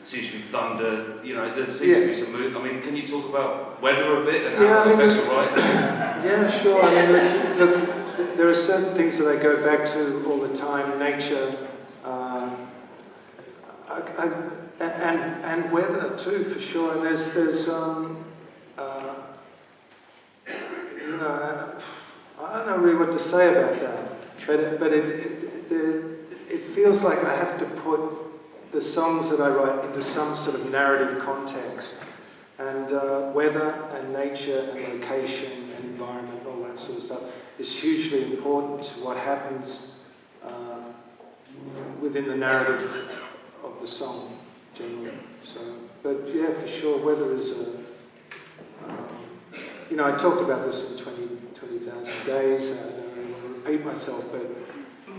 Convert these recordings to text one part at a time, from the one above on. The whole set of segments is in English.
seems to be thunder, you know, there seems to be some mood. I mean, can you talk about weather a bit and how that affects your writing? Yeah, sure. I mean, look, there are certain things that I go back to all the time, nature, and weather too, for sure. And there's you know, I don't know really what to say about that, but it feels like I have to put the songs that I write into some sort of narrative context, and weather and nature and location and environment, all that sort of stuff is hugely important to what happens within the narrative of the song generally. So, but yeah, for sure, weather is a. You know, I talked about this in 20,000 Days. I don't really want to repeat myself,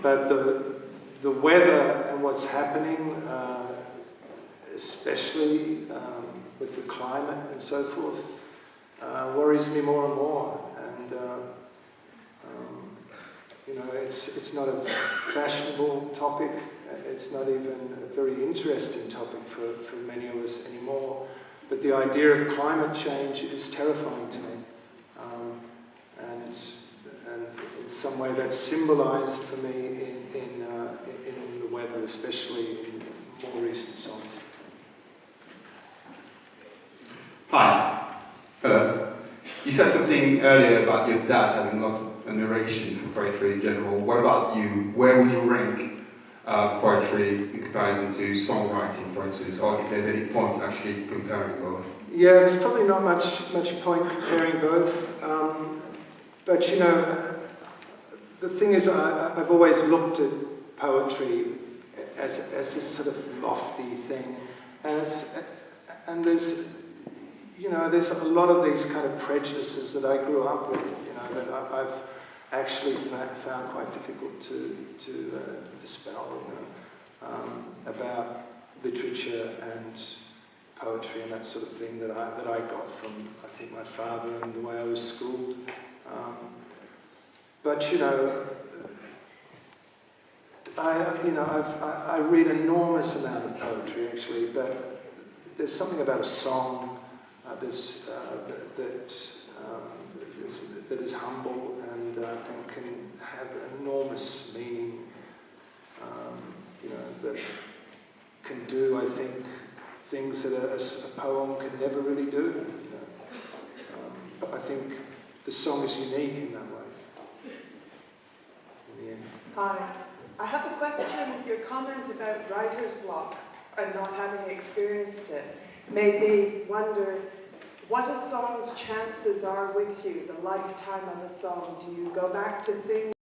but the weather and what's happening, especially with the climate and so forth, worries me more and more. And you know, it's not a fashionable topic. It's not even a very interesting topic for many of us anymore. But the idea of climate change is terrifying to me. And in some way that's symbolized for me in the weather, especially in more recent songs. Hi. Hello. You said something earlier about your dad having lots of admiration for poetry in general. What about you? Where would you rank poetry in comparison to songwriting, for instance, or if there's any point actually comparing both? Yeah, there's probably not much point comparing both. But you know, the thing is, I've always looked at poetry as this sort of lofty thing, and there's a lot of these kind of prejudices that I grew up with, you know, that I've actually found quite difficult to dispel, you know, about literature and poetry and that sort of thing that I got from, I think, my father and the way I was schooled. But you know, I read an enormous amount of poetry actually, but there's something about a song that is humble and can have enormous meaning. You know, that can do, I think, things that a poem could never really do. You know? But I think the song is unique in that way. In the end. Hi. I have a question. Your comment about writer's block and not having experienced it made me wonder what a song's chances are with you, the lifetime of a song. Do you go back to things